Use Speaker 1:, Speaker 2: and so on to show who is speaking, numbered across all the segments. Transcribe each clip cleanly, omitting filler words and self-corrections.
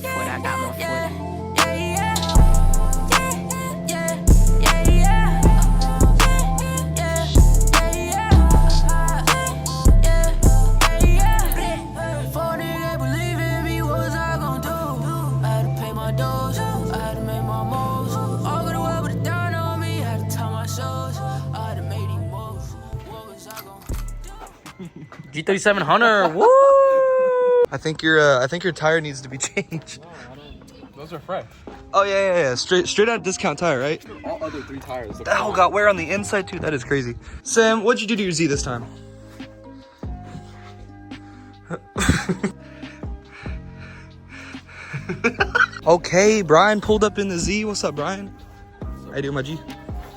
Speaker 1: foot, I got my foot. G37 Hunter, woo!
Speaker 2: I think your tire needs to be changed.
Speaker 3: No, I don't. Those are fresh.
Speaker 2: Oh yeah. Straight out discount tire, right?
Speaker 3: All other 3 tires.
Speaker 2: Oh, got wear on the inside too. That is crazy. Sam, what'd you do to your Z this time? Okay, Brian pulled up in the Z. What's up, Brian? How you doing, my G?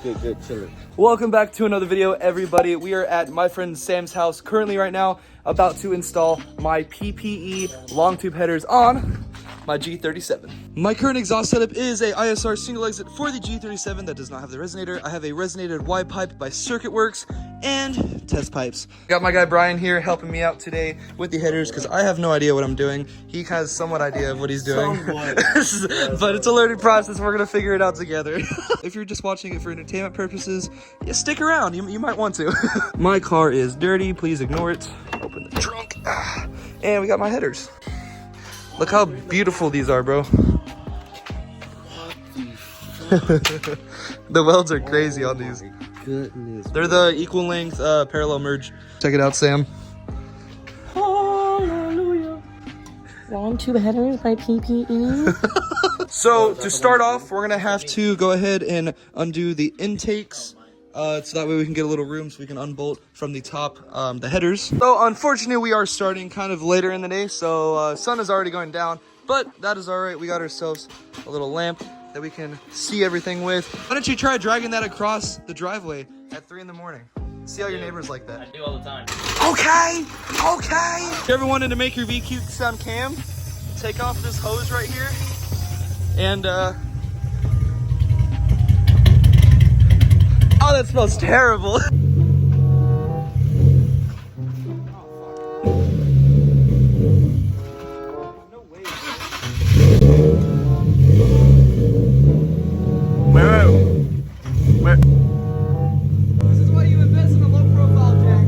Speaker 3: Good, chilling.
Speaker 2: Welcome back to another video, everybody. We are at my friend Sam's house currently right now, about to install my PPE Longtube headers on my G37. My current exhaust setup is a ISR single exit for the G37 that does not have the resonator. I have a resonated Y pipe by Circuit Works and test pipes. Got my guy Brian here helping me out today with the headers because I have no idea what I'm doing. He has somewhat idea of what he's doing. But it's a learning process. We're gonna figure it out together. If you're just watching it for entertainment purposes, yeah, stick around. You might want to. My car is dirty. Please ignore it. Open the trunk. And we got my headers. Look how beautiful these are, bro. The welds are crazy on these.
Speaker 3: Goodness.
Speaker 2: They're the equal length parallel merge. Check it out, Sam.
Speaker 1: Hallelujah. Longtube headers by PPE.
Speaker 2: So to start off, we're gonna have to go ahead and undo the intakes. So that way we can get a little room so we can unbolt from the top the headers. So unfortunately we are starting kind of later in the day, so sun is already going down, but that is all right. We got ourselves a little lamp that we can see everything with. Why don't you try dragging that across the driveway at 3 in the morning? See how your neighbors like that.
Speaker 1: I do all the time.
Speaker 2: Okay. If you ever wanted to make your VQ sound cam, take off this hose right here and oh, that smells terrible. Where? This is why you invest in a low profile jack.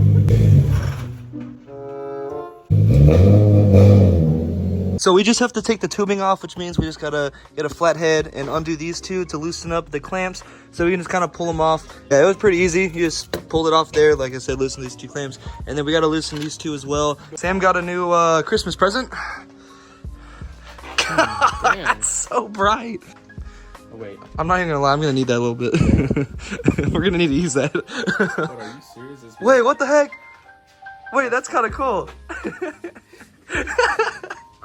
Speaker 2: So we just have to take the tubing off, which means we just gotta get a flat head and undo these two to loosen up the clamps so we can just kind of pull them off. Yeah, it was pretty easy. You just pulled it off there, like I said, loosen these two clamps, and then we gotta loosen these two as well. Sam got a new Christmas present. God, that's so bright.
Speaker 3: Oh, wait.
Speaker 2: I'm not even gonna lie, I'm gonna need that a little bit. We're gonna need to use that.
Speaker 3: What, are you serious?
Speaker 2: Wait, what the heck? Wait, that's kind of cool.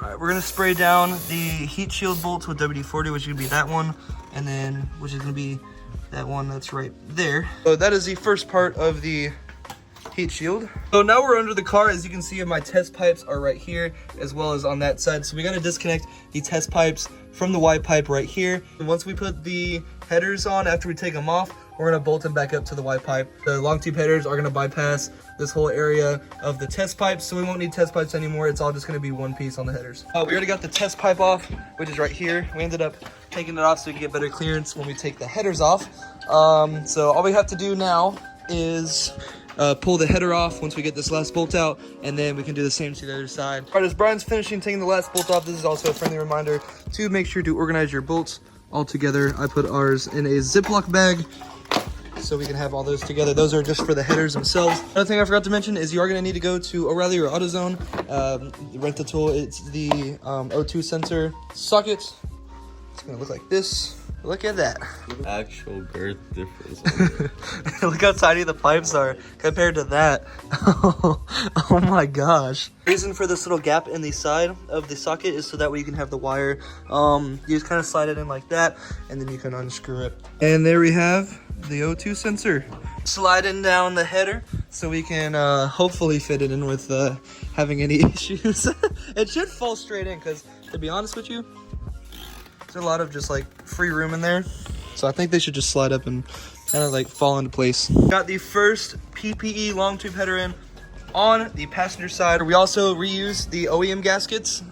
Speaker 2: Alright, we're gonna spray down the heat shield bolts with WD-40, which is gonna be that one, and then which is gonna be that one that's right there. So that is the first part of the heat shield. So now we're under the car. As you can see, my test pipes are right here as well as on that side. So we gotta disconnect the test pipes from the Y pipe right here. And once we put the headers on, after we take them off, we're gonna bolt them back up to the Y pipe. The Longtube headers are gonna bypass this whole area of the test pipes, so we won't need test pipes anymore. It's all just gonna be one piece on the headers. We already got the test pipe off, which is right here. We ended up taking it off so we can get better clearance when we take the headers off. So all we have to do now is pull the header off once we get this last bolt out, and then we can do the same to the other side. All right, as Brian's finishing taking the last bolt off, this is also a friendly reminder to make sure to organize your bolts all together. I put ours in a Ziploc bag so we can have all those together. Those are just for the headers themselves. Another thing I forgot to mention is you are gonna need to go to O'Reilly or AutoZone, rent the tool. It's the O2 sensor socket. It's gonna look like this. Look at that.
Speaker 3: Actual girth difference.
Speaker 2: Look how tiny the pipes are compared to that. Oh my gosh. The reason for this little gap in the side of the socket is so that way you can have the wire. You just kind of slide it in like that, and then you can unscrew it. And there we have the O2 sensor. Sliding down the header so we can hopefully fit it in with having any issues. It should fall straight in because, to be honest with you, there's a lot of just like free room in there, so I think they should just slide up and kind of like fall into place. Got the first PPE Longtube header in on the passenger side. We also reuse the OEM gaskets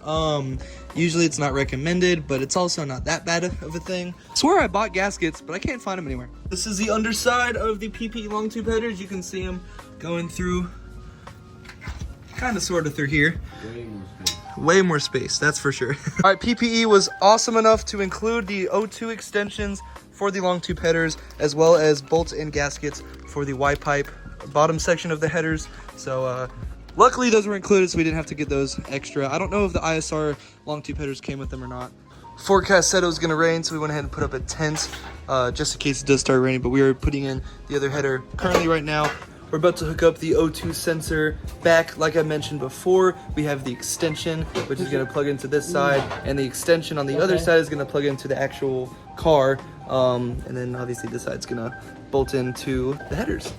Speaker 2: Usually it's not recommended, but it's also not that bad of a thing. I swear I bought gaskets, but I can't find them anywhere. This is the underside of the PPE Longtube headers. You can see them going through, kind of sort of through here. Way more space, that's for sure. All right, PPE was awesome enough to include the O2 extensions for the Longtube headers, as well as bolts and gaskets for the Y-pipe bottom section of the headers. So luckily those were included, so we didn't have to get those extra. I don't know if the ISR Longtube headers came with them or not. Forecast said it was gonna rain, so we went ahead and put up a tent just in case it does start raining, but we are putting in the other header currently right now. We're about to hook up the O2 sensor back. Like I mentioned before, we have the extension, which is gonna plug into this side, and the extension on the other side is gonna plug into the actual car. And then obviously this side's gonna bolt into the headers.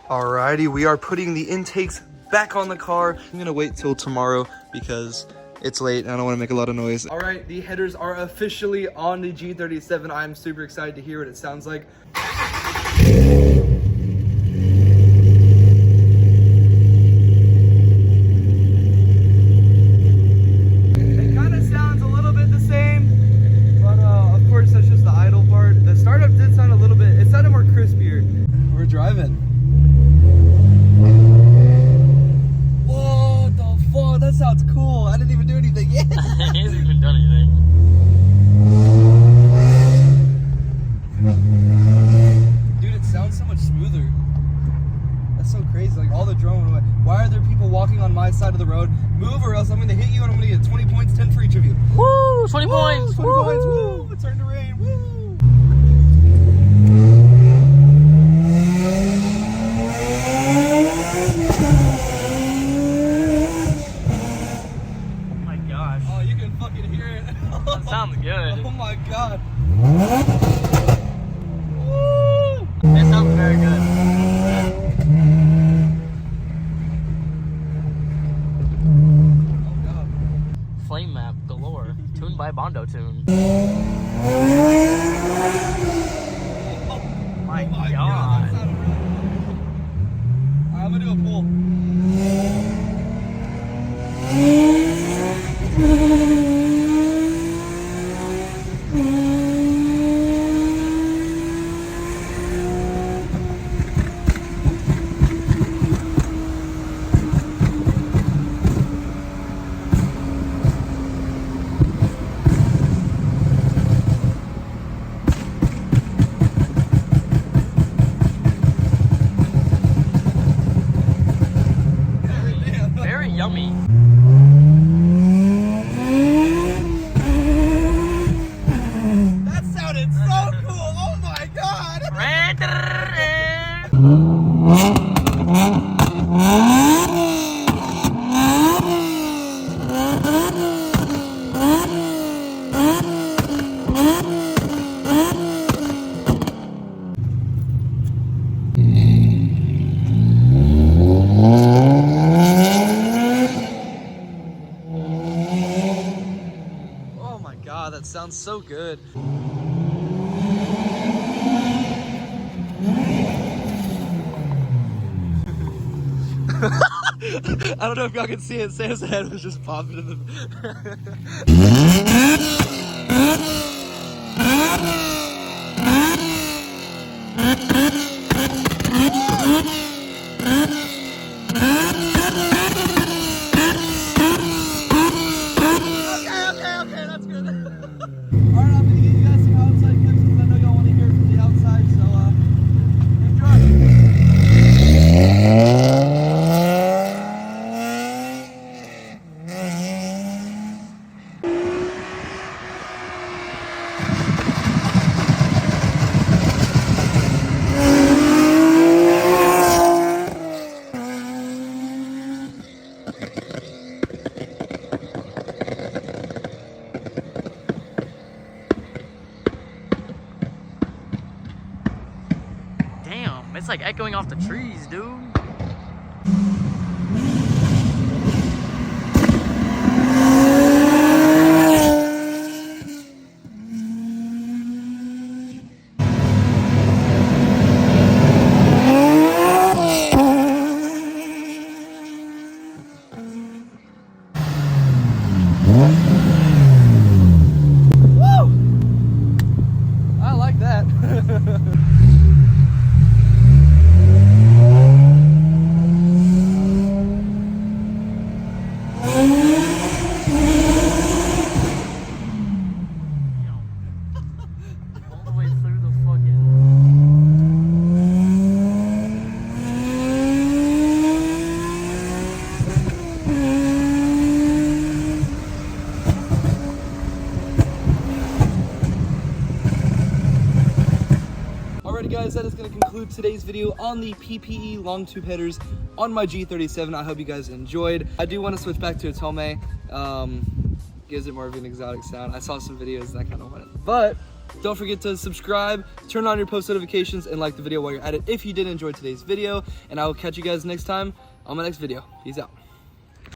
Speaker 2: Alrighty, we are putting the intakes back on the car. I'm gonna wait till tomorrow because it's late and I don't wanna make a lot of noise. All right, the headers are officially on the G37. I'm super excited to hear what it sounds like. Driving. What the fuck? That sounds cool. I didn't even do anything yet.
Speaker 1: He hasn't even done anything.
Speaker 2: Dude, it sounds so much smoother. That's so crazy. Like all the drone. Why are there people walking on my side of the road? Move or else I'm gonna hit you and I'm gonna get 20 points, 10 for each of you.
Speaker 1: Woo! 20 points!
Speaker 2: 20 points! Woo! It's starting to rain. Woo!
Speaker 1: Sounds good.
Speaker 2: Oh my god.
Speaker 1: Woo! It sounds very good.
Speaker 2: Oh god.
Speaker 1: Flame map galore. Tuned by Bondo Tune. My god.
Speaker 2: That sounded really cool. Alright, I'm gonna do a pull.
Speaker 1: Yummy.
Speaker 2: That sounded so cool. Oh my god. That sounds so good. I don't know if y'all can see it. Sam's head was just popping in the.
Speaker 1: It's like echoing off the trees, dude.
Speaker 2: today's video on the PPE Longtube headers on my G37. I hope you guys enjoyed. I do want to switch back to a tomei. Gives it more of an exotic sound. I saw some videos that kind of went. But don't forget to subscribe, turn on your post notifications, and like the video while you're at it if you did enjoy today's video. And I will catch you guys next time on my next video. Peace out.